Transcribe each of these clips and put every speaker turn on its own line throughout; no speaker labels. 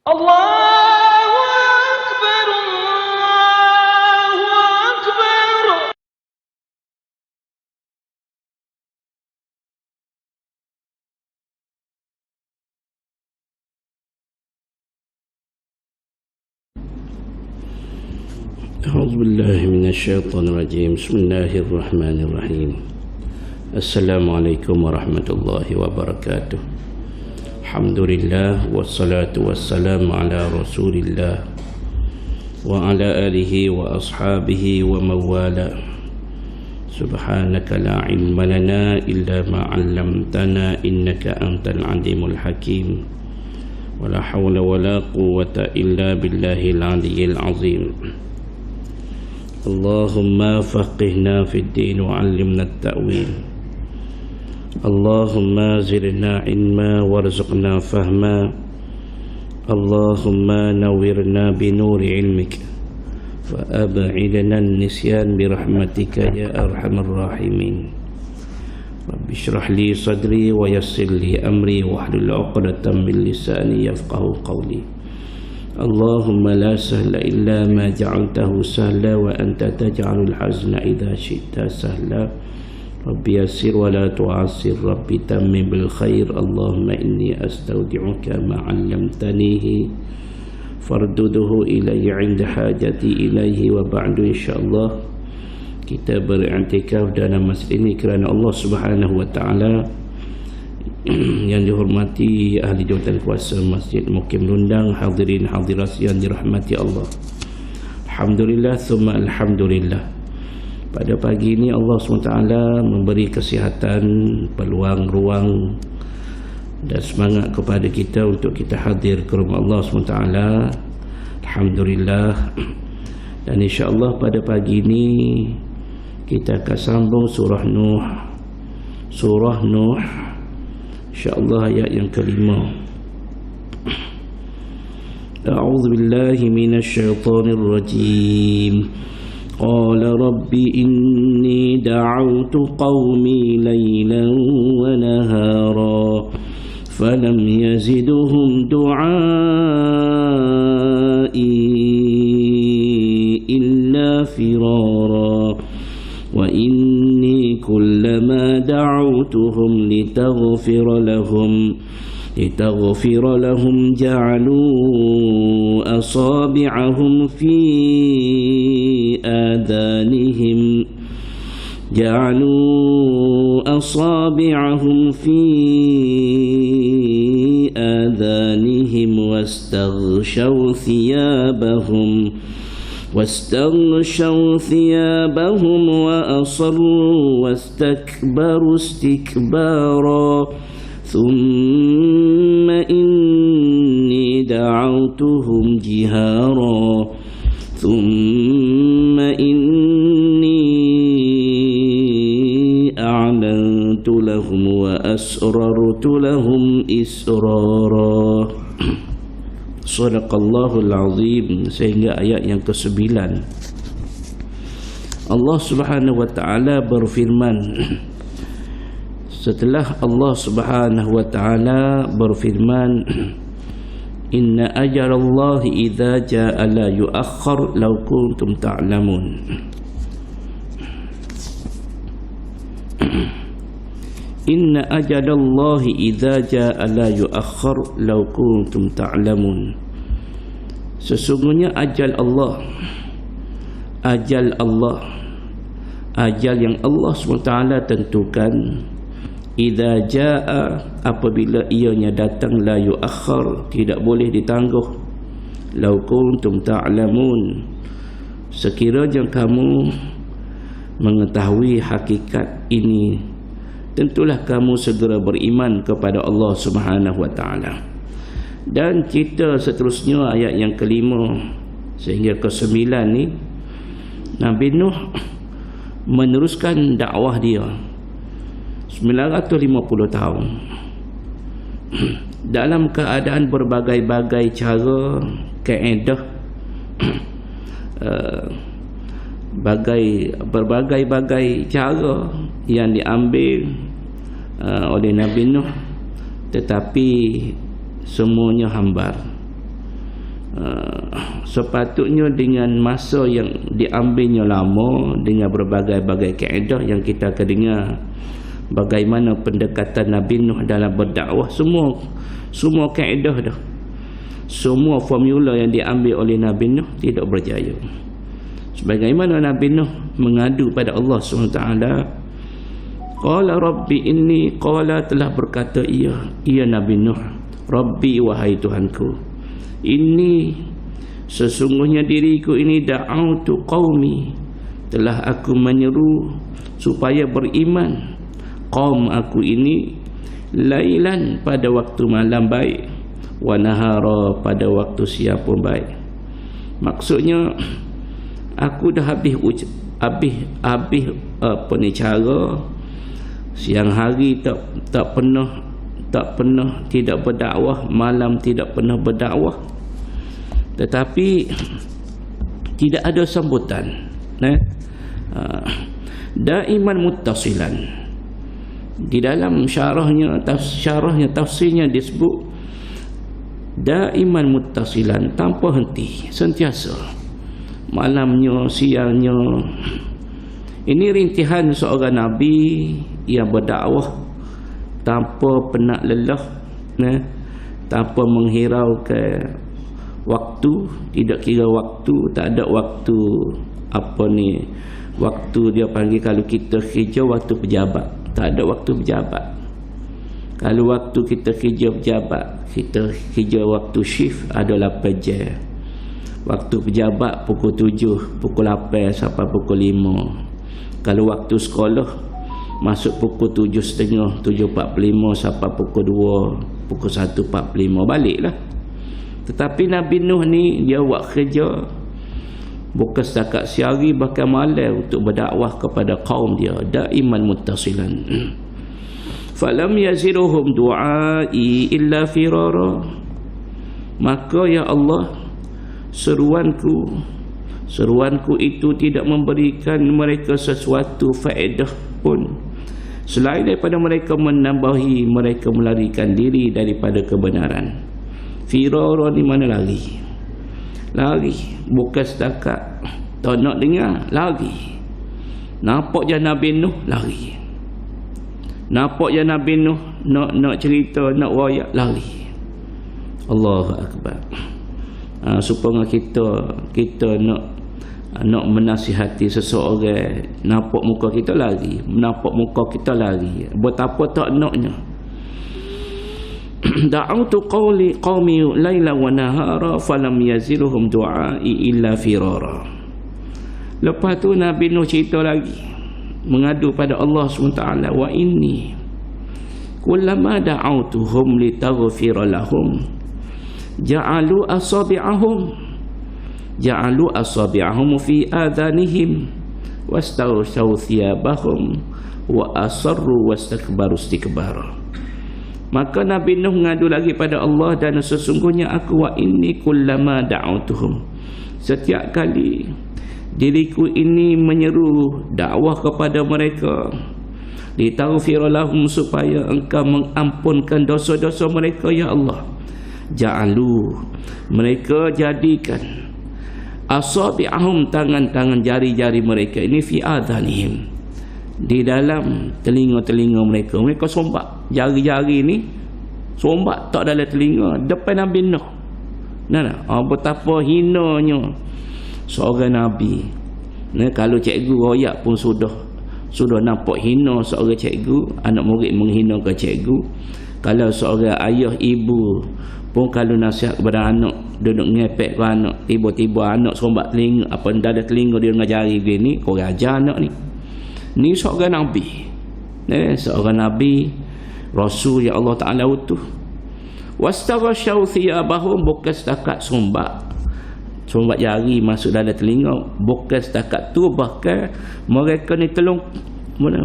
الله أكبر الله أكبر.
أعوذ بالله من الشيطان الرجيم. بسم الله الرحمن الرحيم. السلام عليكم ورحمة الله وبركاته. الحمد لله والصلاة والسلام على رسول الله وعلى آله وأصحابه ومن والاه. سبحانك لا علم لنا إلا ما علمتنا إنك أنت العليم الحكيم. ولا حول ولا قوة إلا بالله العلي العظيم. اللهم فقهنا في الدين وعلمنا التأويل. اللهم زدنا علما وارزقنا فهما. اللهم نورنا بنور علمك فأبعدنا النسيان برحمتك يا أرحم الراحمين. رب اشرح لي صدري ويسر لي أمري واحلل عقدة من لساني يفقه قولي. اللهم لا سهل إلا ما جعلته سهلا وأنت تجعل الحزن إذا شئت سهلا. رب يسر ولا تعسر. رب تمم بالخير. اللهم إني أستودعك ما علمتنيه فاردده إلي عند حاجتي إليه. وبعد إن شاء الله kita beriktikaf dalam masjid ini kerana Allah Subhanahu wa taala. Yang dihormati ahli jawatan kuasa Masjid Mukim Lundang, hadirin hadirat yang dirahmati Allah. Alhamdulillah thumma alhamdulillah. Pada pagi ini Allah SWT memberi kesihatan, peluang, ruang dan semangat kepada kita untuk kita hadir ke rumah Allah SWT. Alhamdulillah. Dan insya-Allah pada pagi ini kita akan sambung surah Nuh. Surah Nuh, InsyaAllah ayat yang kelima. A'udzu billahi minasy syaithanir rajim. Qala rabbi inni da'awtu qaumi laylan wa nahara falam yazidhum du'ai illa firara. وإني كلما دعوتهم لتغفر لهم جعلوا أصابعهم في آذانهم واستغشوا ثيابهم وأصروا واستكبروا استكبارا. ثم إني دعوتهم جهارا ثم إني أعلنت لهم وأسررت لهم إسرارا. Sadaqallahul azim. Sehingga ayat yang ke-9 Allah Subhanahu wa taala berfirman. Setelah Allah Subhanahu wa taala berfirman, inna ajalallahi idza jaa la yuakhkhar law kuntum ta'lamun. Inna ajalallahi idza jaa la yuakhkhar law kuntum ta'lamun. Sesungguhnya ajal Allah, ajal yang Allah SWT tentukan, idza jaa, apabila ianya datang, la yuakhkhar, tidak boleh ditangguh. Law kuntum ta'lamun, sekiranya kamu mengetahui hakikat ini, tentulah kamu segera beriman kepada Allah Subhanahu wa taala. Dan kita seterusnya ayat yang kelima sehingga ke-9 ni, Nabi Nuh meneruskan dakwah dia 950 tahun dalam keadaan berbagai-bagai cara, kaedah, berbagai-bagai cara yang diambil oleh Nabi Nuh, tetapi semuanya hambar. sepatutnya dengan masa yang diambilnya lama, dengan berbagai-bagai kaedah yang kita akan dengar bagaimana pendekatan Nabi Nuh dalam berdakwah, semua kaedah dah, semua formula yang diambil oleh Nabi Nuh tidak berjaya. Sebagaimana Nabi Nuh mengadu pada Allah SWT, qala rabbi inni, qala telah berkata ia Nabi Nuh, rabbi wahai Tuhanku, ini sesungguhnya diriku ini da'autu qaumi, telah aku menyeru supaya beriman kaum aku ini, lailan pada waktu malam baik, wa nahara pada waktu siang pun baik. Maksudnya aku dah habis apa ni cara siang hari tak pernah tidak berdakwah, malam tidak pernah berdakwah, tetapi tidak ada sambutan, daiman muttasilan. Di dalam syarahnya tafsirnya disebut daiman muttasilan, tanpa henti, sentiasa, malamnya siangnya. Ini rintihan seorang Nabi yang berdakwah tanpa penat lelah, tanpa menghiraukan waktu, tidak kira waktu, tak ada waktu waktu dia panggil, kalau kita kerja waktu pejabat, tak ada waktu pejabat. Kalau waktu kita kerja pejabat, kita kerja waktu shift ada 8 jam. Waktu pejabat pukul 7, pukul 8 sampai pukul 5. Kalau waktu sekolah masuk pukul 7.30, 7.45 sampai pukul 2, pukul 1.45 baliklah. Tetapi Nabi Nuh ni dia buat kerja bukan setakat sehari, bahkan malam untuk berdakwah kepada kaum dia, daiman muttasilan. Falam yaziruhum du'ai illa firara, maka ya Allah, seruanku itu tidak memberikan mereka sesuatu faedah pun, selain daripada mereka menambahi, mereka melarikan diri daripada kebenaran. Firara di mana lari, bukan setakat tak nak dengar, lari. Nampak je Nabi Nuh, lari. Nampak je Nabi Nuh nak cerita, nak wayak, lari. Allahu Akbar. Supaya kita nak menasihati seseorang, nampak muka kita lari, nampak muka kita lari, betapa tak naknya. Da'autu qaumi laila wa nahara falam yaziluhum du'ai illa firara. Lepas tu Nabi Nuh cerita lagi, mengadu pada Allah SWT, wa inni kullama da'autuhum litaghfira lahum ja'alu asabi'ahum fi adhanihim wastawsaw thiyabahum wa asarru wastakbaru istikbara. Maka Nabi Nuh mengadu lagi pada Allah, dan sesungguhnya aku, wa inni kullama da'autuhum, setiap kali diriku ini menyeru dakwah kepada mereka, litaghfira lahum, supaya engkau mengampunkan dosa-dosa mereka ya Allah, ja'alu, mereka jadikan asabi'ahum, tangan-tangan jari-jari mereka ini, fi adhanihim, di dalam telinga-telinga mereka. Mereka sombak jari-jari ni, sombak tak dalam telinga depan Nabi Nuh. Betapa hinanya seorang Nabi. Kalau cikgu royak pun sudah nampak hina seorang cikgu, anak murid menghinakan cikgu. Kalau seorang ayah ibu pun kalau nasihat kepada anak, duduk ngepek ke anak, tiba-tiba anak sombak telinga, apa dalam telinga dia dengan jari begini, kau ajar anak ni. Ni seorang Nabi, seorang Nabi, Rasul yang Allah Ta'ala utuh. Wastaghashaw thiyabahum, bukan setakat sombak jari masuk dalam telinga, bukan setakat tu, bahkan mereka ni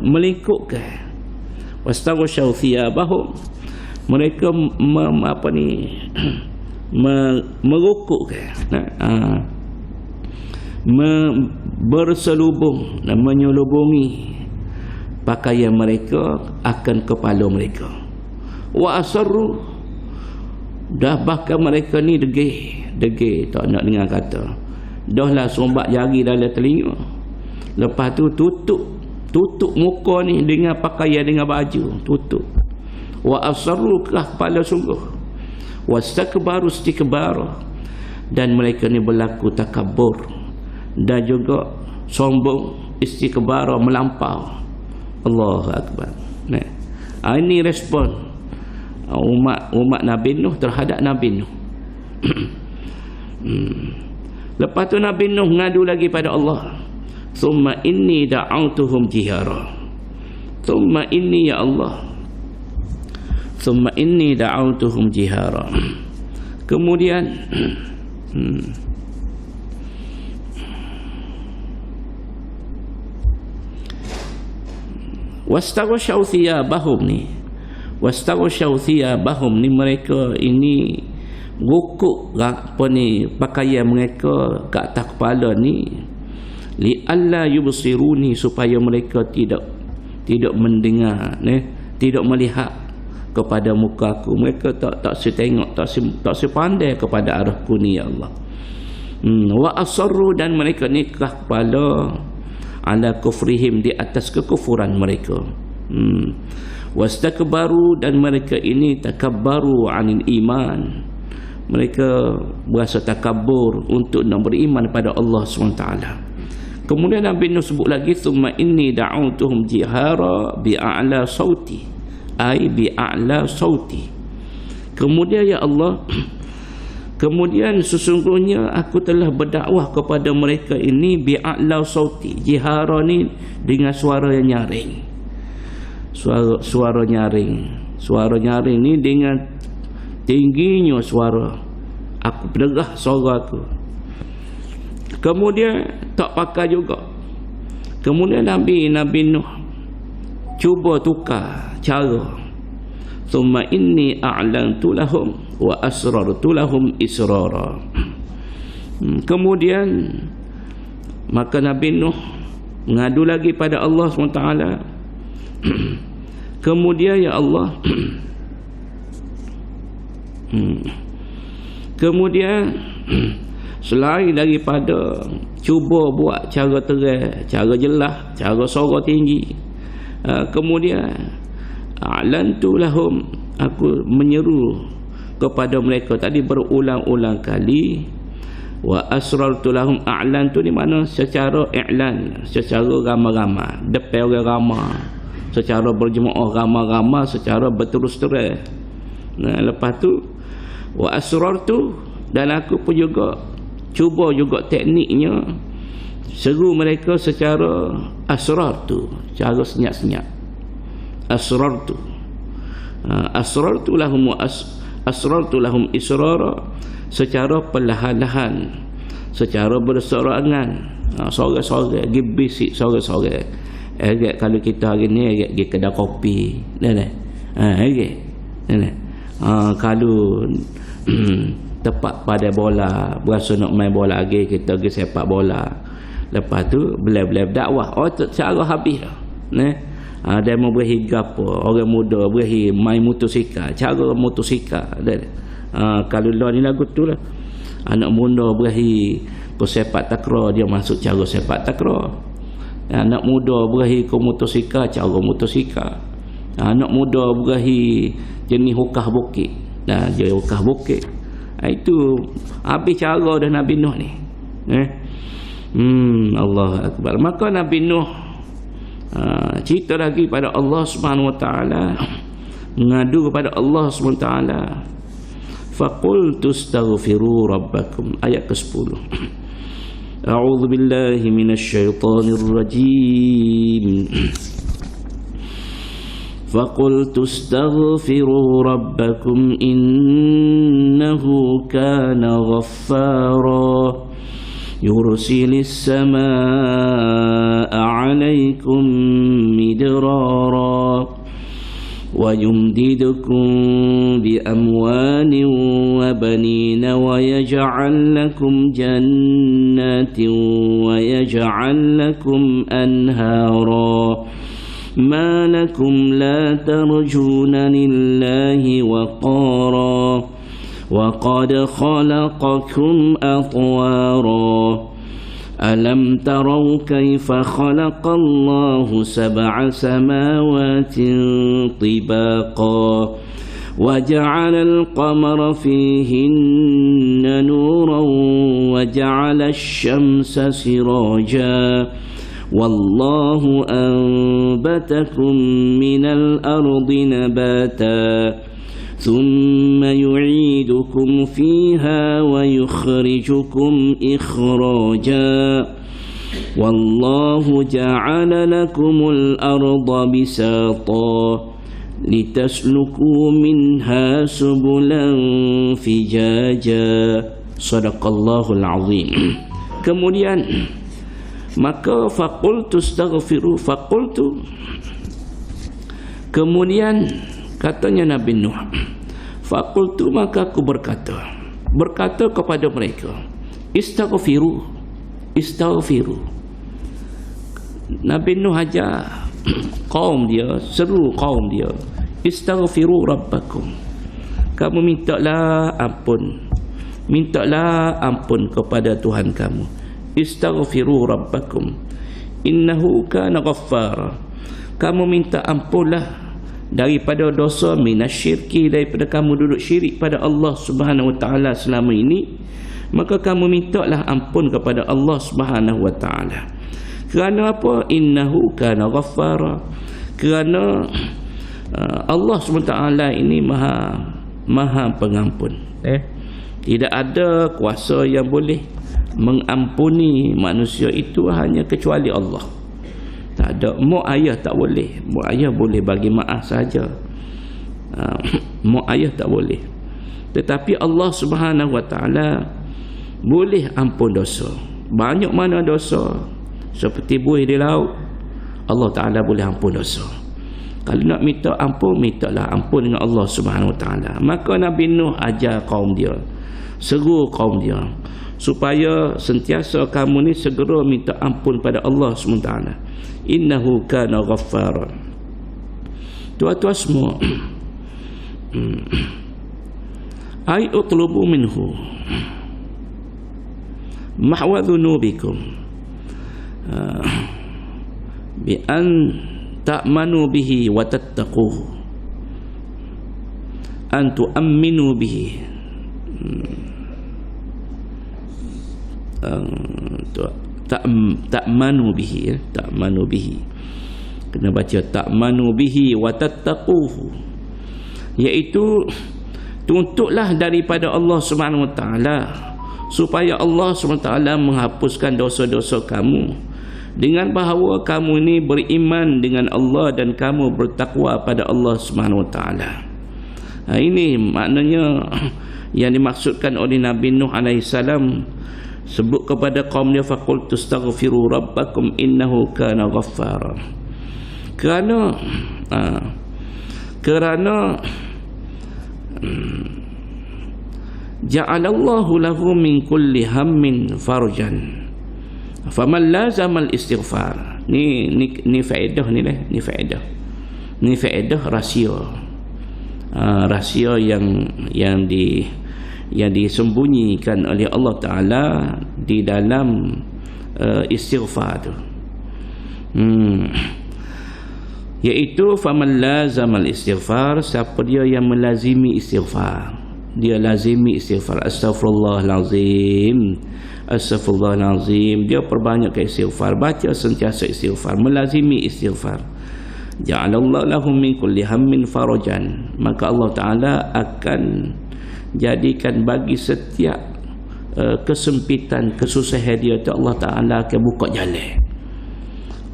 melingkupkan. Wastaghashaw thiyabahum, mereka merukukkan, berselubung dan menyelubungi pakaian mereka akan kepala mereka. Wa asarru, dah bahkan mereka ni degil, degil, tak nak dengar kata. Dah lah sombat jari dalam telinga. Lepas tu tutup muka ni dengan pakaian, dengan baju, tutup. Wa asarru, keras kepala sungguh. Wastakbaru istikbara, dan mereka ni berlaku takabur dan juga sombong, istikbara, melampau. Allahu akbar. Nah, ini respon umat Nabi Nuh terhadap Nabi Nuh. Lepas tu Nabi Nuh ngadu lagi pada Allah. Thumma inni da'autuhum jihara. Thumma inni, ya Allah, thumma inni da'autuhum jihara. Kemudian wastaghshaw thiyabahum ni. Wastaghshaw thiyabahum ni, mereka ini rukuk apa ni pakaian mereka ke atas kepala ni, li alla yubsiruni, supaya mereka tidak mendengar, tidak melihat kepada muka aku. Mereka tak setengok, tak sepandai kepada arahku ni, ya Allah. Wa asarru, dan mereka ni keras kepala ala kufrihim, di atas kekufuran mereka. Wastakbaru, dan mereka ini takabbaru anil iman. Mereka berasa takabur untuk nak beriman pada Allah SWT. Kemudian Nabi Nuh sebut lagi, thumma inni da'autuhum jihara bi'a'la sauti, ai bi'a'la sauti. Kemudian, ya Allah, kemudian sesungguhnya aku telah berdakwah kepada mereka ini bi'a'la sauti. Jihara ni dengan suara yang nyaring. Suara nyaring. Suara nyaring ni dengan tingginya suara. Aku berderah suara aku. Kemudian tak pakai juga. Kemudian Nabi Nuh cuba tukar cara. Thumma inni a'lantu lahum wa asrartu lahum israra. Kemudian maka Nabi Nuh ngadu lagi pada Allah SWT. Kemudian, ya Allah, kemudian selain daripada cuba buat cara terang, cara jelas, cara suara tinggi, kemudian a'lantu lahum, aku menyeru kepada mereka tadi berulang-ulang kali. Wa asrartu lahum, a'lantu ni mana secara i'lan, secara ramai-ramai, depan orang ramai, secara berjemaah ramai-ramai, secara berterus terang. Lepas tu wa asrartu, dan aku pun juga cuba juga tekniknya seru mereka secara asrartu, cara senyap-senyap. Asrartu lahum asrartu lahum israra, secara perlahan-lahan, secara berseorangan, sorang-sorang, gi bisik sorang-sorang. Kalau kita hari ni gi kedai kopi, kalau tepat pada bola, berasa nak main bola lagi, kita pergi sepak bola. Lepas tu bela-bela dakwah, cara habis dah. Dia mau berahi gapo, orang muda berahi main motosikal, cara motosikal. Kalau lah ni lagu tu lah, anak muda berahi sepak takraw, dia masuk cara sepak takraw. Anak muda berahi ke motosikal, cara motosikal. Anak muda berahi jenis hukah bukit, dia hukah bukit. Itu habis cara dah Nabi Nuh ni. Allah Akbar. Maka Nabi Nuh cerita lagi pada Allah Subhanahu Wa Taala, mengadu kepada Allah Subhanahu Wa Taala. Faqultu astaghfiru rabbakum, ayat ke-10. A'udzu billahi minasy syaithanir rajim. فَقُلْتُ اسْتَغْفِرُوا رَبَّكُمْ إِنَّهُ كَانَ غَفَّارًا يُرْسِلِ السَّمَاءَ عَلَيْكُمْ مِدْرَارًا وَيُمْدِدْكُمْ بِأَمْوَالٍ وَبَنِينَ وَيَجْعَلْ لَكُمْ جَنَّاتٍ وَيَجْعَلْ لَكُمْ أَنْهَارًا ما لكم لا ترجون لله وقارا وقد خلقكم أطوارا ألم تروا كيف خلق الله 7 سماوات طباقا وجعل القمر فيهن نورا وجعل الشمس سراجا والله أنبتكم من الأرض نباتا ثم يعيدكم فيها ويخرجكم إخراجا والله جعل لكم الأرض بساطا لتسلكوا منها سبلا فجاجا صدق الله العظيم. Kemudian maka faqultu astaghfiru faqultu, kemudian katanya Nabi Nuh, faqultu maka aku berkata kepada mereka, istaghfiru. Nabi Nuh ajar kaum dia, seru kaum dia, istaghfiru rabbakum, kamu mintalah ampun kepada Tuhan kamu. Istaghfiru rabbakum innahu kana ghaffara, kamu minta ampunlah daripada dosa minasyirki, daripada kamu duduk syirik pada Allah Subhanahu wa taala selama ini, maka kamu mintalah ampun kepada Allah Subhanahu wa taala. Kerana apa? Innahu kana ghaffara, kerana Allah SWT ini maha pengampun. Tidak ada kuasa yang boleh mengampuni manusia itu hanya kecuali Allah. Tak ada. Mak ayah tak boleh. Mak ayah boleh bagi maaf saja. Mak ayah tak boleh. Tetapi Allah Subhanahu wa taala boleh ampun dosa. Banyak mana dosa, seperti buih di laut, Allah Ta'ala boleh ampun dosa. Kalau nak minta ampun, mintalah ampun dengan Allah Subhanahu wa taala. Maka Nabi Nuh ajar kaum dia, seru kaum dia, supaya sentiasa kamu ni segera minta ampun pada Allah Subhanahu wa taala. Innahu kana ghaffara. Tuan-tuan semua, ai utlubu minhu mahwa dhunubikum bi an ta'manu bihi wa tattaquhu an tu'minu bihi ta'manu bihi, ta'manu bihi, kena baca ta'manu bihi wa tattaquhu, iaitu tuntutlah daripada Allah Subhanahu wa taala supaya Allah Subhanahu wa taala menghapuskan dosa-dosa kamu dengan bahawa kamu ni beriman dengan Allah dan kamu bertakwa pada Allah Subhanahu wa taala. Ini maknanya yang dimaksudkan oleh Nabi Nuh alaihi salam, sebut kepada kaum dia, faqul tastaghfiru rabbakum innahu kana ghaffara. Kerana ja'alallahu lahu min kulli hammin farjan faman lazamal istighfar. Ni faedah ni lah, ni faedah rahsia. Rahsia yang disembunyikan oleh Allah Ta'ala di dalam istighfar tu, iaitu faman lazamal istighfar, siapa dia yang melazimi istighfar, dia lazimi istighfar, astaghfirullahalazim, astaghfirullahalazim, dia perbanyak istighfar, baca sentiasa istighfar, melazimi istighfar. Ja'alallahu lahum min kulli hammin farajan, maka Allah Ta'ala akan jadikan bagi setiap kesempitan, kesusahan dia tu, Allah Ta'ala akan buka jalan.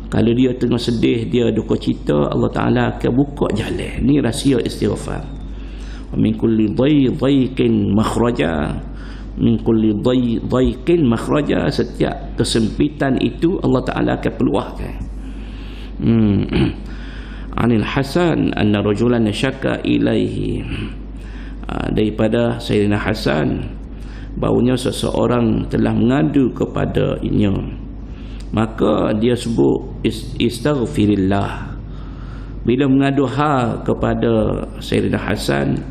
Kalau dia tengah sedih, dia duka cita, Allah Ta'ala akan buka jalan. Ni rahsia istighfar. Min kulli dhayqin makhraja, min kulli dhayqin makhraja, setiap kesempitan itu Allah Ta'ala akan peluahkan. Anil Hasan anna rajulan syaka ilaihi, daripada Sayyidina Hasan bahawanya seseorang telah mengadu kepada inya, maka dia sebut istaghfirillah. Bila mengadu hal kepada Sayyidina Hasan,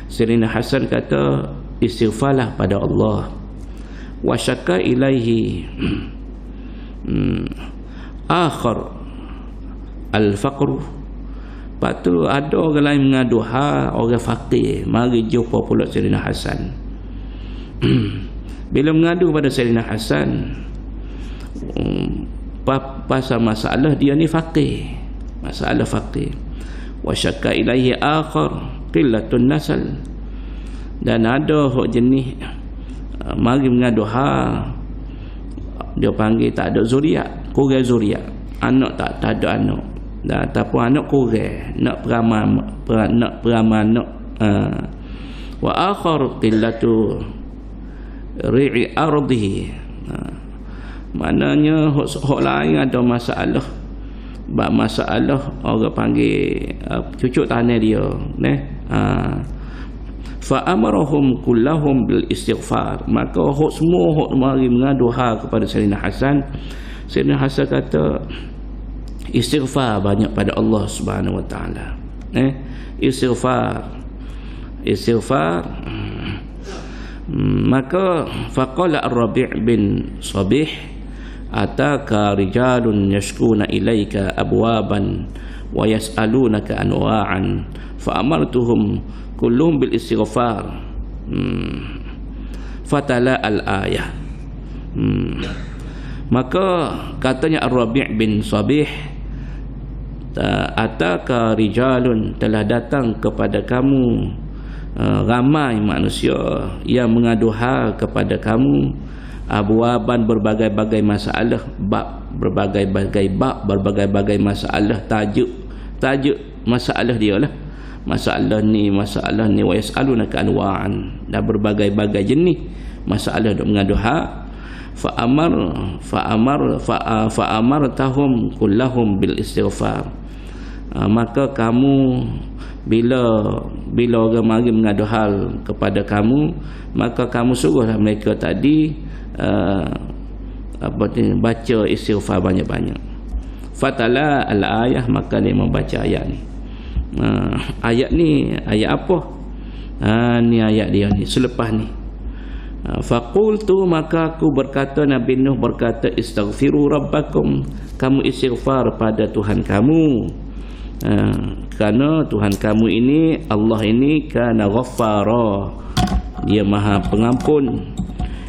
Sayyidina Hasan kata istighfarlah pada Allah. Wa syakka ilaihi akhar al-faqr. Lepas tu ada orang lain mengadu orang fakir, mari jumpa pula Sayyidina Hasan. Bila mengadu pada Sayyidina Hasan pasal masalah dia ni fakir, masalah fakir. Wa syakka ilaihi akhar qillatun nasal. Dan ada hok jenis mari mengadu dia panggil tak ada zuriat, kurang zuriat, anak tak ada anak, dan ataupun anak kurang, nak peramal anak. Wa akhar qillatu ri'i ardihi. Maknanya hok lain ada masalah, bab masalah orang panggil cucuk tanah dia, fa amarahum kullahum bil istighfar. Maka hok semua hok mari mengadu kepada Sayyidina Hasan. Sayyidina Hasan kata istighfar banyak pada Allah Subhanahu wa taala. Istighfar. Maka faqala Ar-Rabi' bin Sabih, ataka rijalun yashkuna ilaika abwaban wa yas'alunaka anwa'an fa amartuhum kullum bil istighfar. Fatala al-ayah. Maka katanya Ar-Rabi' bin Sabih, ataka rijalun, telah datang kepada kamu ramai manusia yang mengadu kepada kamu abwaban, berbagai-bagai masalah, bab berbagai-bagai bab, berbagai-bagai masalah, tajuk masalah dia lah, masalah ni wa yas'alunaka anwa'an, dan berbagai-bagai jenis masalah dok mengadu fa amartahum kullahum bil istighfar. Maka kamu bila orang mari mengadu kepada kamu, maka kamu suruhlah mereka tadi baca istighfar banyak-banyak. Fatala al-ayah, maka dia membaca ayat ni. Ayat ni ayat apa? Ni ayat dia ni selepas ni. Faqultu, maka aku berkata, Nabi Nuh berkata, istaghfiru rabbakum, kamu istighfar pada Tuhan kamu. Kerana Tuhan kamu ini, Allah ini, kana ghaffara, dia maha pengampun.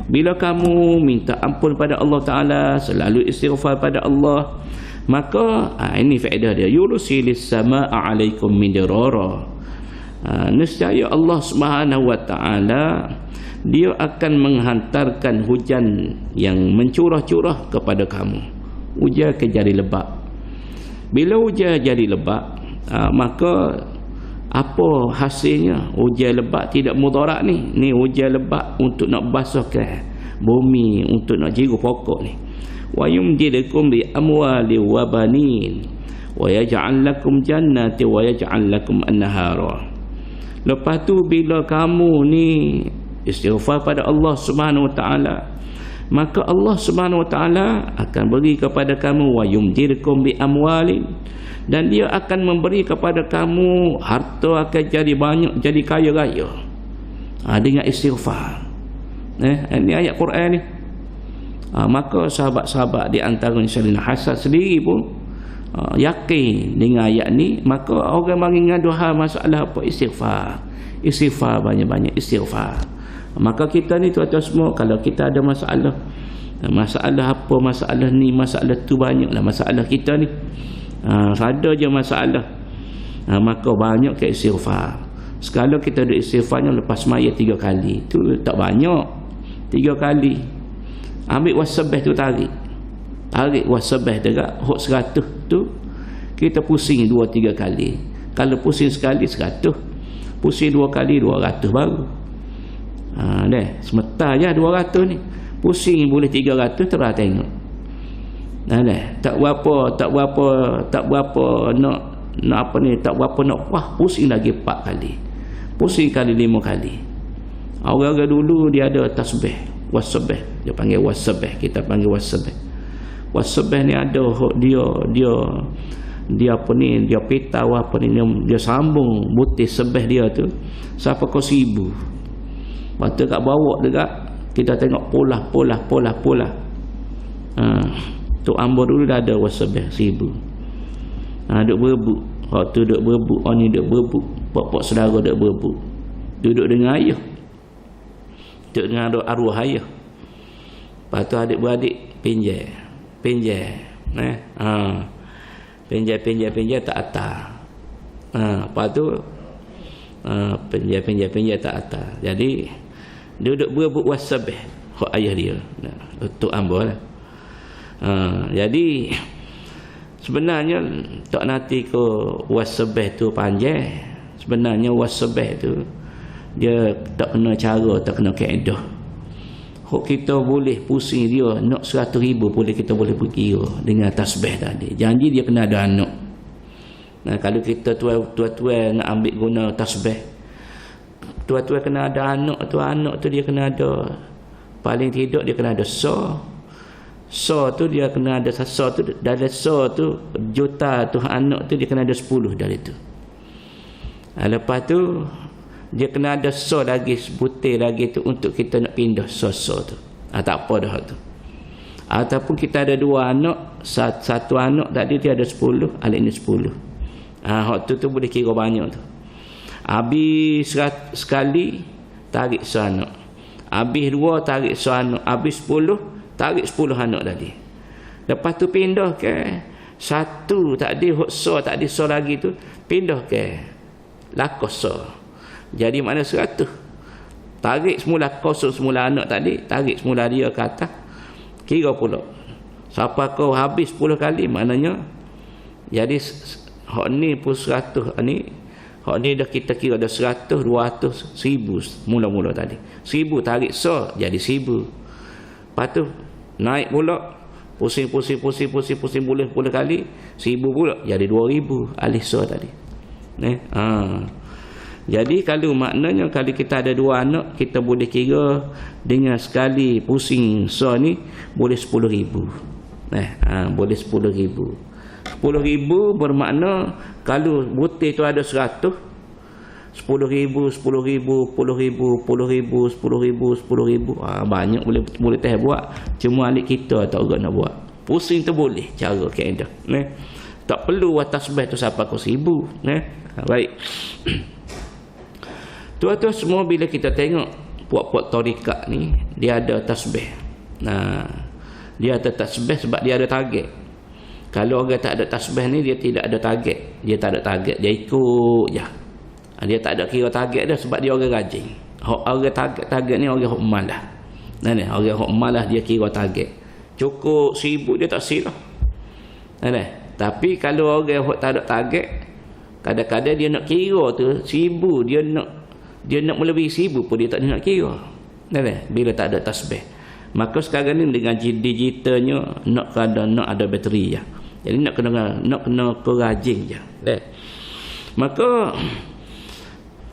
Bila kamu minta ampun pada Allah Ta'ala, selalu istighfar pada Allah, maka ini faedah dia, yursilis sama'a alaikum midrara. Nescaya Allah Subhanahu wa Ta'ala, dia akan menghantarkan hujan yang mencurah-curah kepada kamu. Hujan akan jadi lebat. Bila hujan jadi lebat, maka apa hasilnya? Hujan lebat tidak mudarat ni. Ni hujan lebat untuk nak basahkan bumi, untuk nak jiru pokok ni. Wa yumdidukum bi amwali wa banin wa yaj'al lakum jannati wa yaj'al lakum anhara. Lepas tu bila kamu ni istighfar pada Allah Subhanahu wa taala, maka Allah Subhanahu wa taala akan beri kepada kamu wa yumdidukum bi amwalin, dan dia akan memberi kepada kamu harta, akan jadi banyak, jadi kaya raya. Dengan istighfar. Ini ayat Quran ni. Maka sahabat-sahabat di antara Sayyidina Hasan sendiri pun yakin dengan ayat ni. Maka orang mari ngadu masalah apa? Istighfar banyak-banyak istighfar. Maka kita ni tuan-tuan semua, kalau kita ada masalah apa, masalah ni, masalah tu, banyaklah masalah kita ni, ada je masalah, maka banyak ke istighfar. Sekala kita ada istighfarnya lepas maya 3 kali, tu tak banyak, 3 kali. Ambil wasabah tu, tarik wasabah dekat hok 100 tu, kita pusing 2-3 kali. Kalau pusing sekali 100, pusing 2 kali 200 baru. Sementara je 200 ni, pusing boleh 300, terah tengok. Tak berapa nak apa ni, tak berapa nak puas, pusing lagi 4 kali, pusing kali 5 kali. Orang-orang dulu dia ada tasbih wasabah, dia panggil wasabah, kita panggil wasabah. Wasabah ni ada dia apa ni, dia petau apa ni, dia sambung butir sebah dia tu sampai ke 1000. Lepas tu kat bawah dekat kita tengok polah. Tok Ambo dulu dah ada wasabih 1000. Duk berebut. Hak tu duk berebut, orang ni duk berebut. Pok-pok saudara duk berebut. Duduk dengan ayah. Duduk dengan arwah ayah. Lepas tu adik-beradik pinjai. Pinjai tak atas. Lepas tu pinjai tak atas. Jadi duduk berebut wasabih hak ayah dia. Tok Ambo lah. Jadi sebenarnya tak nanti ko wasabih tu panjang. Sebenarnya wasabih tu dia tak kena cara, tak kena kaedah. Hok kita boleh pusing dia nak 100,000 boleh, kita boleh berkira dengan tasbih tadi. Janji dia kena ada anak. Kalau kita tua-tua nak ambil guna tasbih, tua-tua kena ada anak tu dia kena ada, paling tidak dia kena ada So tu dia kena ada so tu, dari so tu juta tu anak tu dia kena ada 10 dari tu. Lepas tu dia kena ada so lagi, sebutir lagi tu untuk kita nak pindah so tu. Tak apa dah tu. Ataupun kita ada 2 anak, satu anak tadi dia ada 10, alik ni 10. Hak tu boleh kira banyak tu. Habis sekali tarik so anak. Habis 2 tarik so anak, habis 10 tarik 10 anak tadi. Lepas tu pindah ke satu tadi so tadi so lagi tu pindah ke lakos so. Jadi mana 100. Tarik semula kosong semula anak tadi, tarik semula dia ke atas. Kira pula. Siapa kau habis 10 kali maknanya jadi hak ni pun 100 ni. Hak ni dah kita kira dah 100, 200, 1000 mula-mula tadi. 1000 tarik so jadi 1000. Lepas tu naik pula, pusing boleh 10 kali, 1000 pula jadi 2000 alih so tadi. Jadi kalau maknanya kalau kita ada 2 anak, kita boleh kira dengan sekali pusing so ni boleh 10,000. Boleh 10,000. 10,000 bermakna kalau butir tu ada 100, 10,000, banyak boleh teh buat. Cuma alik kita tak orang nak buat. Pusing tu boleh cara kaedah. Tak perlu buat tasbih tu siapa kau sibuk. Baik. Tuan-tuan semua bila kita tengok puak-puak tarikat ni, dia ada tasbih. Dia ada tasbih sebab dia ada target. Kalau orang tak ada tasbih ni, dia tidak ada target. Dia tak ada target, dia ikut je. Dia tak ada kira target dah sebab dia orang rajin. Orang target ni orang hok malas. Orang hok malas dia kira target. Cukup 1000 dia tak silap. Tapi kalau orang hok tak ada target, kadang-kadang dia nak kira tu 1000, dia nak melebihi 1000 pun dia tak nak kira. Bila tak ada tasbih. Maka sekarang ni dengan digitalnya nak ada bateri je. Jadi nak kena rajin je. Maka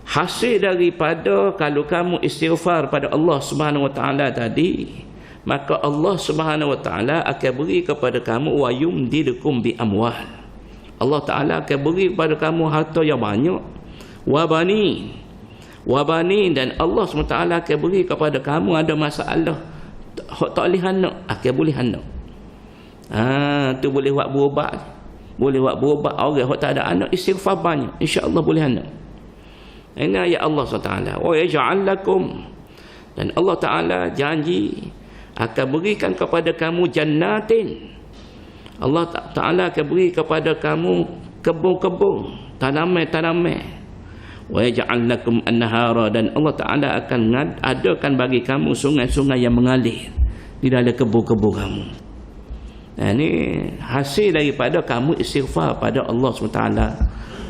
hasil daripada kalau kamu istighfar pada Allah Subhanahu Wa Taala tadi, maka Allah Subhanahu Wa Taala akan beri kepada kamu wa yumdidukum bi amwal. Allah Taala akan beri kepada kamu harta yang banyak, wa bani, dan Allah Subhanahu Wa Taala akan beri kepada kamu ada masalah hak tak boleh anak, akan boleh anak. Tu boleh buat berubat. Boleh buat berubat orang hak tak ada anak, istighfar banyak, insya-Allah boleh anak. Ini ayat Allah SWT. Wa yaj'al lakum, dan Allah Ta'ala janji akan berikan kepada kamu jannatin. Allah Ta'ala akan beri kepada kamu kebun-kebun, tanaman-tanaman. Wa yaj'al lakum an-nahara, dan Allah Ta'ala akan adakan bagi kamu sungai-sungai yang mengalir di dalam kebun-kebun kamu. Ini hasil daripada kamu istighfar pada Allah SWT.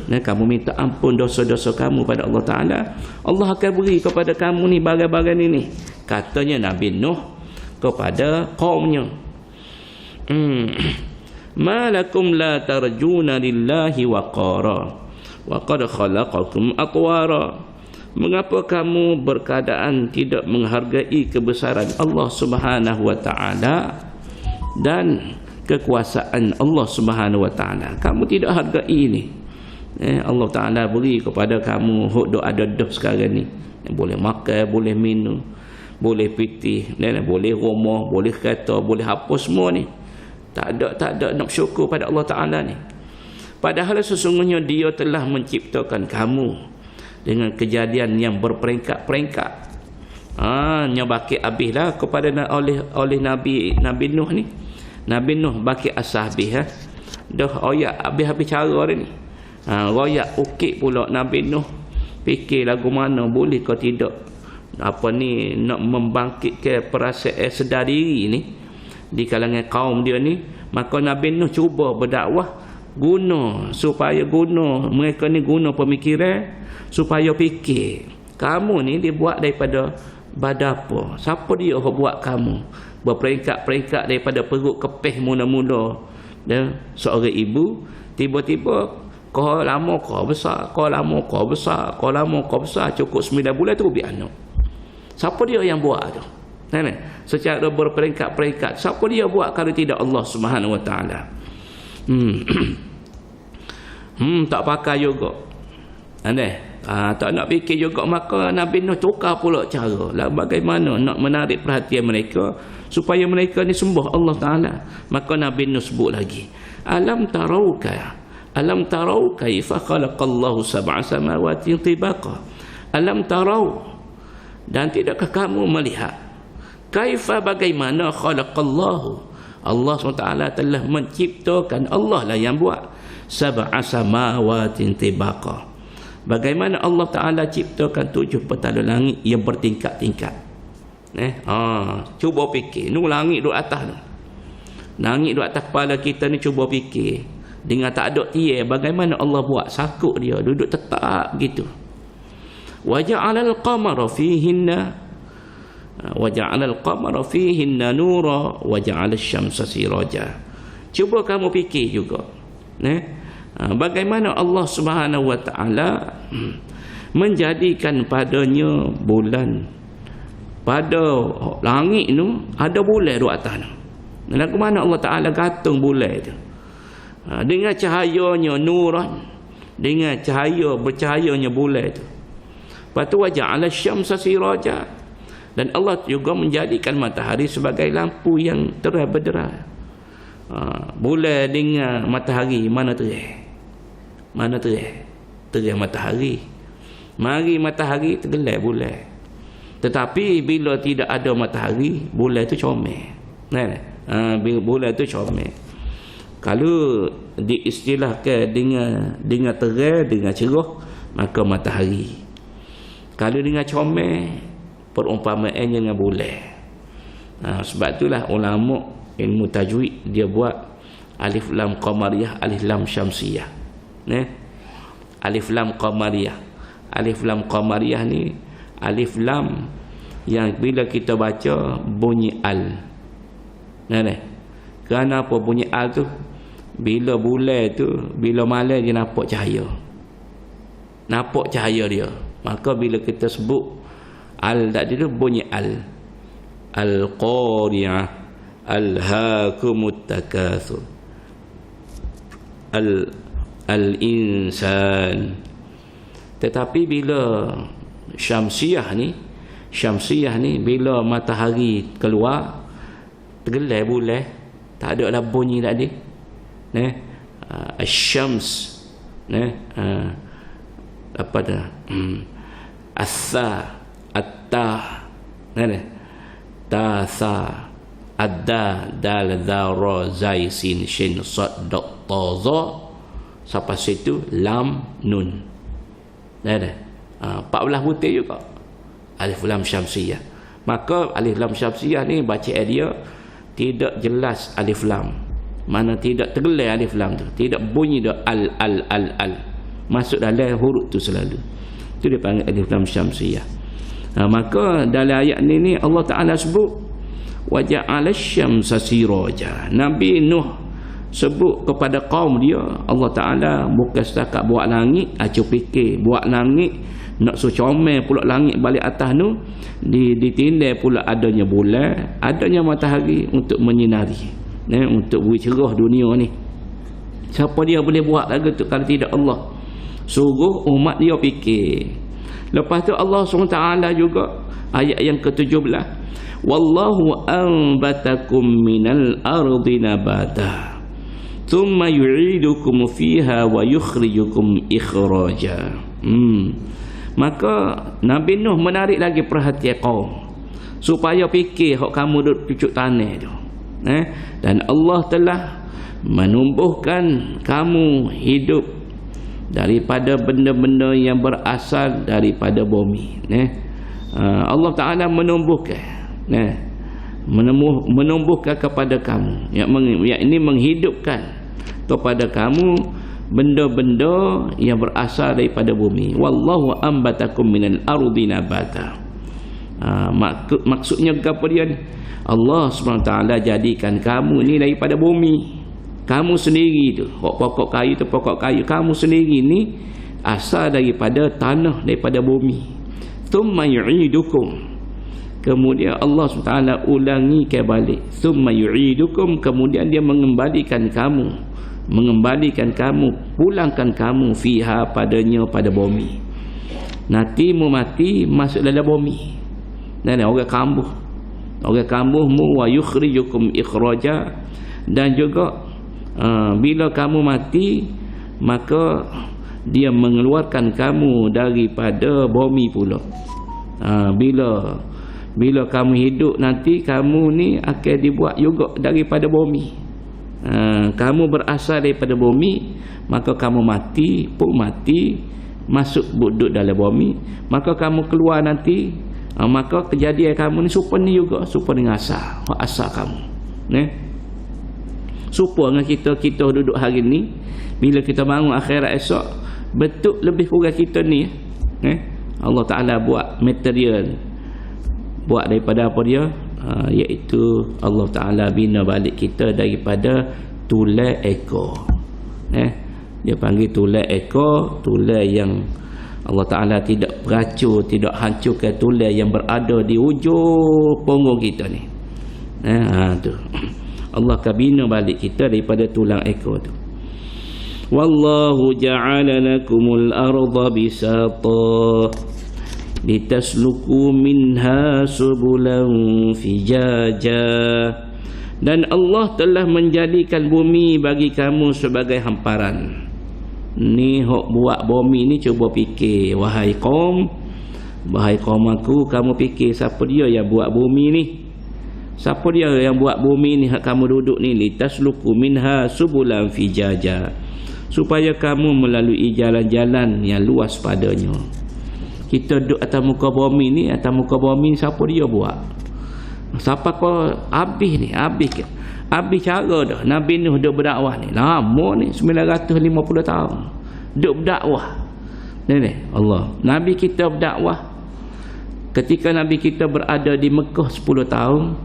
Kamu minta ampun dosa-dosa kamu pada Allah Ta'ala, Allah akan beri kepada kamu ni bagai-bagai ini. Katanya Nabi Nuh kepada kaumnya, malakum la tarjuna lillahi waqara wa qad khalaqakum atwara. Mengapa kamu berkeadaan tidak menghargai kebesaran Allah Subhanahu Wa Ta'ala dan kekuasaan Allah Subhanahu Wa Ta'ala? Kamu tidak hargai ini. Allah Ta'ala beri kepada kamu huk dok ada dah sekarang ni. Boleh makan, boleh minum, boleh pitih, boleh rumah, boleh kereta, boleh apa semua ni. Tak ada nak syukur pada Allah Ta'ala ni. Padahal sesungguhnya dia telah menciptakan kamu dengan kejadian yang berperingkat-peringkat. Bakit habislah kepada oleh Nabi Nuh ni. Nabi Nuh bakit asah habis dah royak habis-habis cara dia ni. Royak ukit pula Nabi Nuh. Fikir lagu mana boleh ke tidak apa ni nak membangkitkan perasaan sedar diri ni di kalangan kaum dia ni. Maka Nabi Nuh cuba berdakwah supaya mereka ni guna pemikiran supaya fikir kamu ni dibuat daripada badapa. Siapa dia buat kamu berperingkat-peringkat daripada perut kepih mula-mula dan seorang ibu tiba-tiba kau lama kau besar, kau lama kau besar, kau lama kau besar, cukup 9 bulan tu biar anak. Siapa dia yang buat tu? Secara berperingkat-peringkat, siapa dia buat kalau tidak Allah Subhanahu Wa Taala? Tak pakai juga. Tak nak fikir juga. Maka Nabi Nuh tukar pula cara lah bagaimana nak menarik perhatian mereka supaya mereka ni sembah Allah Ta'ala. Maka Nabi Nuh sebut lagi, Alam tarau kaifa khalaqallahu sab'a samawati tibaqa. Alam tarau, dan tidakkah kamu melihat kaifa bagaimana khalaqallahu, Allah SWT telah menciptakan, Allah lah yang buat, sab'a samawati tibaqa. Bagaimana Allah Ta'ala ciptakan 7 petala langit yang bertingkat-tingkat. Cuba fikir, ni langit duduk atas tu. Langit duduk atas kepala kita ni, cuba fikir. Dengan tak ada tiar, bagaimana Allah buat sakut dia duduk tetap gitu. Wa ja'alal qamara fihinna nura wa ja'alal syamsa siraja. Cuba kamu fikir juga. Bagaimana Allah Subhanahu Wa Ta'ala menjadikan padanya bulan. Pada langit tu ada bulan di atas tu. Lagu mana Allah Ta'ala gantung bulan tu? Dengan cahayanya nuran, dengan bercahayanya bulan tu. Lepas tu waja'ala syamsa siraja, dan Allah juga menjadikan matahari sebagai lampu yang terang benderang. Bulan dengan matahari mana terang? Mana terang? Terang matahari. Mari matahari tergelam bulan. Tetapi bila tidak ada matahari, bulan tu comel. Bulan tu comel. Kalau diistilahkan dengan terang, dengan cerah, maka matahari. Kalau dengan comel, perumpamaannya dengan bulan. Sebab itulah ulama ilmu tajwid dia buat alif lam qamariyah, alif lam syamsiyah. Alif lam qamariyah. Alif lam qamariyah ni alif lam yang bila kita baca bunyi al. Kenapa bunyi al tu? Bila bulan tu, bila malam dia nampak cahaya. Nampak cahaya dia. Maka bila kita sebut al tadi tu bunyi al. Al-Qari'ah, Al-Hakumut Takatsur, Al-Insan. Tetapi bila Syamsiyah ni bila matahari keluar, tergelam bulan, tak ada lah bunyi tadi. Asyams, apa dah? Asa, atta, tasa, adda, dal, dara, zai, sin, shin, sad, dot, taza, sampai situ lam, nun. 14 butir juga alif lam syamsiyah. Maka alif lam syamsiyah ni bacaan dia tidak jelas alif lam. Mana tidak tergelar alif lam tu, tidak bunyi dah al. Masuk dalam huruf tu selalu. Itu dia panggil alif lam syamsiyah. Maka dalam ayat ni Allah Ta'ala sebut waja'ala syamsa siraja. Nabi Nuh sebut kepada kaum dia, Allah Ta'ala bukan setakat buat langit, acu fikir buat langit nak comel pula langit balik atas tu, ditindai pula adanya bulan, adanya matahari untuk menyinari, untuk beri cerah dunia ni. Siapa dia boleh buat lagi tu kalau tidak Allah? Suruh umat dia fikir. Lepas tu Allah SWT juga ayat yang ke-17, wallahu anbatakum minal ardi nabata thumma yu'idukum fiha wa yukhrijukum ikhraja. Maka Nabi Nuh menarik lagi perhatian kaum supaya fikir hak kamu duduk pucuk tanah tu. Dan Allah telah menumbuhkan kamu hidup daripada benda-benda yang berasal daripada bumi. Allah Ta'ala menumbuhkan, menumbuhkan kepada kamu, yang ini menghidupkan kepada kamu benda-benda yang berasal daripada bumi. Wallahu ambatakum minal ardi nabata. Maksudnya apa dia ni? Allah SWT jadikan kamu ni daripada bumi. Kamu sendiri tu, pokok kayu tu, pokok kayu kamu sendiri ni asal daripada tanah, daripada bumi. Thumma yu'idukum, kemudian Allah SWT ulangi balik. Thumma yu'idukum, kemudian dia mengembalikan kamu, pulangkan kamu fiha, padanya, pada bumi. Nanti mu mati masuk dalam bumi. Orang kambuhmu wa yukhrijukum ikhraja, dan juga bila kamu mati maka dia mengeluarkan kamu daripada bumi pula. Bila kamu hidup nanti, kamu ni akan dibuat juga daripada bumi. Kamu berasal daripada bumi, maka kamu mati masuk duduk dalam bumi, maka kamu keluar nanti, maka kejadian kamu ni serupa ni juga, serupa dengan asal kamu. Serupa dengan kita duduk hari ni, bila kita bangun akhirat esok, betul lebih kurang kita ni. Allah Ta'ala buat material, buat daripada apa dia, iaitu Allah Ta'ala bina balik kita daripada tulang ekor. Dia panggil tulang ekor, tulang yang Allah Ta'ala tidak beracur, tidak hancurkan tulang yang berada di ujung punggung kita ni. Tu Allah akan bina balik kita daripada tulang ekor tu. Wallahu ja'ala lakumul arda bisata litasluku minha subulan fijaja. Dan Allah telah menjadikan bumi bagi kamu sebagai hamparan. Ni hok buat bumi ni, cuba fikir wahai kaum aku, kamu fikir siapa dia yang buat bumi ni? Siapa dia yang buat bumi ni hak kamu duduk ni? Litasluku minha subulan fijaja, supaya kamu melalui jalan-jalan yang luas padanya. Kita duduk atas muka bumi ni, siapa dia buat? Siapa kau habis ni? Habis cara dah. Nabi Nuh duduk berdakwah ni lama ni, 950 tahun duduk berdakwah. Ni Allah. Nabi kita berdakwah ketika Nabi kita berada di Mekah 10 tahun,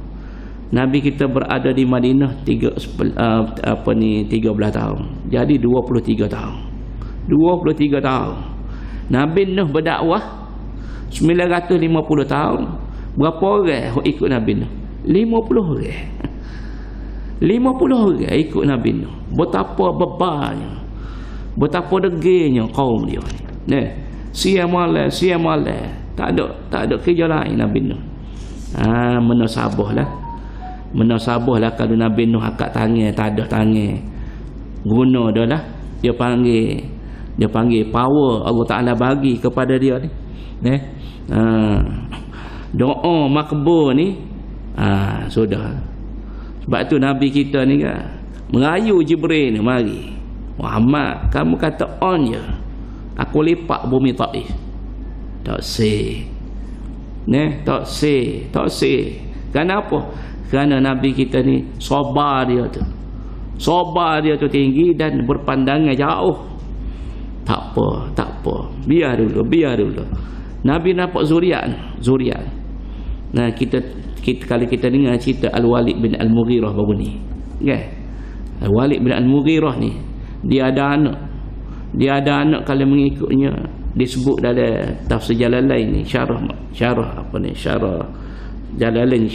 Nabi kita berada di Madinah 13 tahun. Jadi 23 tahun. 23 tahun Nabi Nuh berdakwah, 950 tahun. Berapa orang ikut Nabi Nuh? 50 orang. 50 orang ikut Nabi Nuh. Betapa bebannya, betapa degilnya kaum dia ni. Siang malam tak ada kerja lain Nabi Nuh. Menasabahlah kalau Nabi Nuh akak tangan, tak ada tangan, guna dah lah. Dia panggil power Allah Ta'ala bagi kepada dia ni. Doa makbul ni sudah. Sebab tu Nabi kita ni kan merayu Jibril ni, mari Muhammad, kamu kata on je, aku lipat bumi Taif. Tak say. Tak say. Kenapa? Kerana Nabi kita ni sabar dia tu tinggi dan berpandangan jauh. Tak apa, biar dulu. Nabi nampak zuriat. Nah, kita kalau kita dengar cerita Al-Walid bin Al-Mughirah baru ni, Al-Walid bin Al-Mughirah ni, dia ada anak kalau mengikutnya disebut dalam tafsir Jalalain ni, syarah Jalalain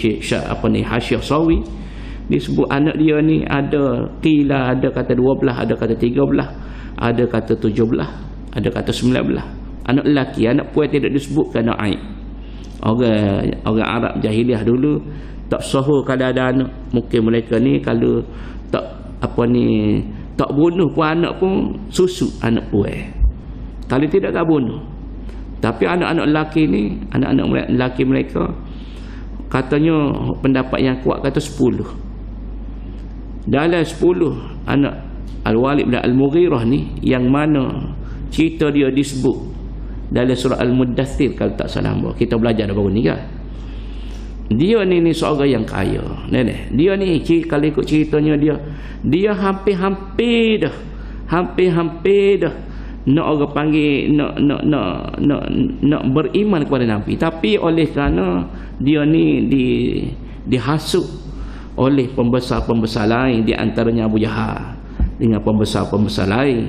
Hasyiah Sawi, disebut anak dia ni ada qila, ada kata 12, ada kata 13, ada kata 17, ada kata 19. anak lelaki, anak perempuan tidak disebut kerana aib. Orang Arab jahiliah dulu tak sahur kalau ada anak. Mungkin mereka ni kalau tak tak bunuh pun anak pun susu anak perempuan. Kalau tidak tak bunuh. Tapi anak-anak lelaki ni, anak-anak lelaki mereka katanya pendapat yang kuat kata 10. Dalam 10 anak Al-Walid bin Al-Mughirah ni yang mana cerita dia disebut dalam surah Al-Muddathir kalau tak salah kita belajar baru ni kan. Dia ni seorang yang kaya. Dia ni kalau ikut ceritanya dia hampir-hampir dah nak orang panggil nak beriman kepada Nabi, tapi oleh kerana dia ni dihasut oleh pembesar-pembesar lain, di antaranya Abu Jahal dengan pembesar-pembesar lain.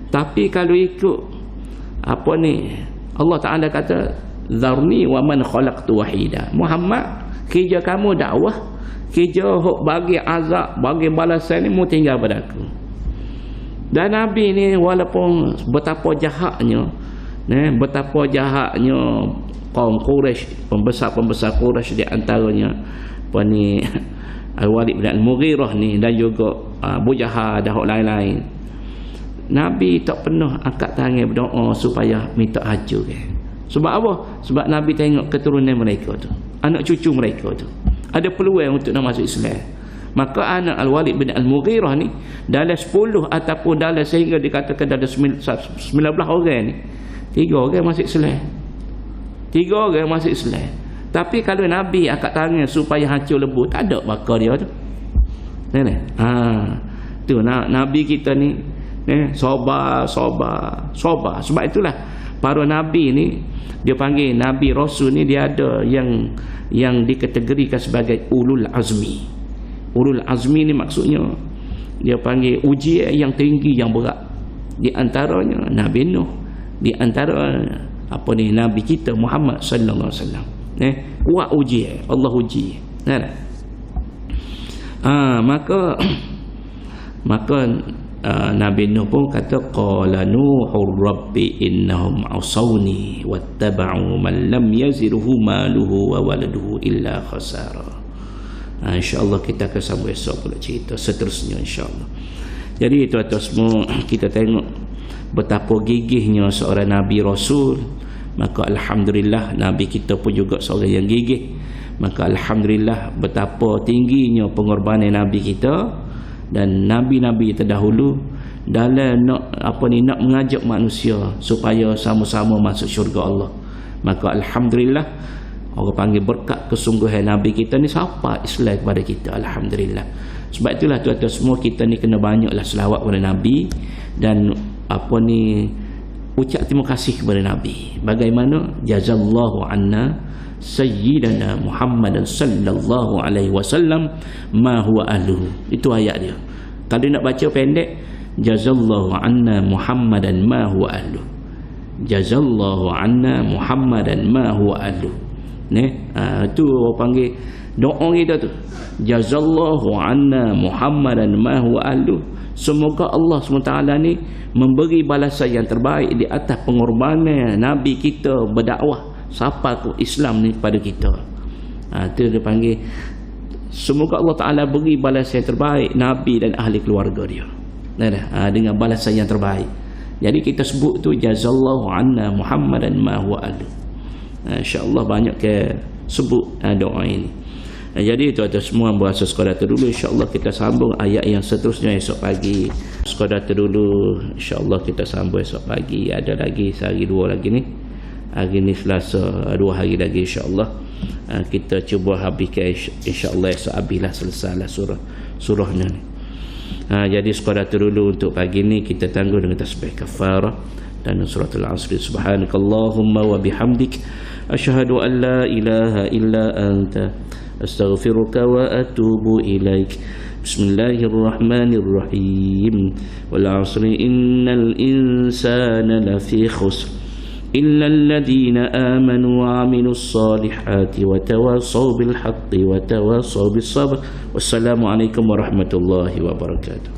Tapi kalau ikut Allah Ta'ala kata zarni wa man khalaqtu wahida. Muhammad, kerja kamu dakwah, kerja hok bagi azab, bagi balasan ni mu tinggal pada aku. Dan Nabi ni walaupun betapa jahatnya kaum Quraisy, pembesar-pembesar Quraisy di antaranya Al-Walid bin Al-Mughirah ni dan juga Abu Jahal dan hok lain-lain, Nabi tak pernah angkat tangan berdoa supaya minta hancur ke. Sebab apa? Sebab Nabi tengok keturunan mereka tu, anak cucu mereka tu ada peluang untuk nak masuk Islam. Maka anak Al-Walid bin Al-Mughirah ni dalam 10 ataupun dalam sehingga dikatakan dalam 19 orang ni 3 orang masuk Islam. 3 orang masuk Islam. Tapi kalau Nabi angkat tangan supaya hancur lebu, tak ada bakal dia tu. Tu Nabi kita ni sabar. Sebab itulah para Nabi ni dia panggil Nabi Rasul ni, dia ada yang dikategorikan sebagai ulul azmi. Ulul azmi ni maksudnya dia panggil ujian yang tinggi, yang berat. Di antaranya Nabi Nuh, di antara Nabi kita Muhammad sallallahu alaihi wasallam. Kuat ujian, Allah uji. Maka Nabi Nuh pun kata qala nuhur rabbi innahum asawni wattaba'u man lam yazirhu maluhu wa waladuhu illa khasara. InsyaAllah kita akan sambung esok pula cerita seterusnya insyaAllah. Jadi tuan-tuan semua, kita tengok betapa gigihnya seorang Nabi Rasul. Maka Alhamdulillah Nabi kita pun juga seorang yang gigih. Maka Alhamdulillah betapa tingginya pengorbanan Nabi kita dan Nabi-Nabi terdahulu dalam nak mengajak manusia supaya sama-sama masuk syurga Allah. Maka Alhamdulillah, orang panggil berkat kesungguhan Nabi kita ni siapa Islam kepada kita. Alhamdulillah. Sebab itulah tuan-tuan semua, kita ni kena banyaklah selawat kepada Nabi dan ucap terima kasih kepada Nabi. Bagaimana jazallahu anna sayyidana Muhammadan sallallahu alaihi wasallam ma huwa ahluhu. Itu ayat dia. Kalau nak baca pendek, jazallahu anna Muhammadan ma huwa ahluhu. Jazallahu anna Muhammadan ma huwa ahluhu. Itu orang panggil doa kita tu, jazallahu anna Muhammadan ma huwa ahluhu. Semoga Allah SWT ni memberi balasan yang terbaik di atas pengorbanan Nabi kita berdakwah siapa ke Islam ni kepada kita. Itu dia panggil semoga Allah Ta'ala beri balasan yang terbaik Nabi dan ahli keluarga dia dengan balasan yang terbaik. Jadi kita sebut tu jazallahu anna Muhammadan ma huwa ahluhu. InsyaAllah banyak ke sebut doa ini. Jadi tuan-tuan semua berasa sekadar tu dulu. InsyaAllah kita sambung ayat yang seterusnya esok pagi. Sekadar tu dulu, InsyaAllah kita sambung esok pagi. Ada lagi sehari 2 lagi ni. Hari ni Selasa, 2 hari lagi insyaAllah. Kita cuba habiskan insyaAllah esok habislah, selesailah surahnya ni. Jadi sekadar tu dulu untuk pagi ni. Kita tangguh dengan tasbih kafarah dan suratul asri. Subhanakallahumma wa bihamdik, asyhadu an la ilaha illa anta, astaghfiruka wa atubu ilaik. Bismillahirrahmanirrahim. Wal 'asri innal insana lafi khusr illa alladhina amanu wa 'amilus solihati wa tawassaw bil haqqi wa tawassaw bis sabr. Wassalamu alaikum warahmatullahi wabarakatuh.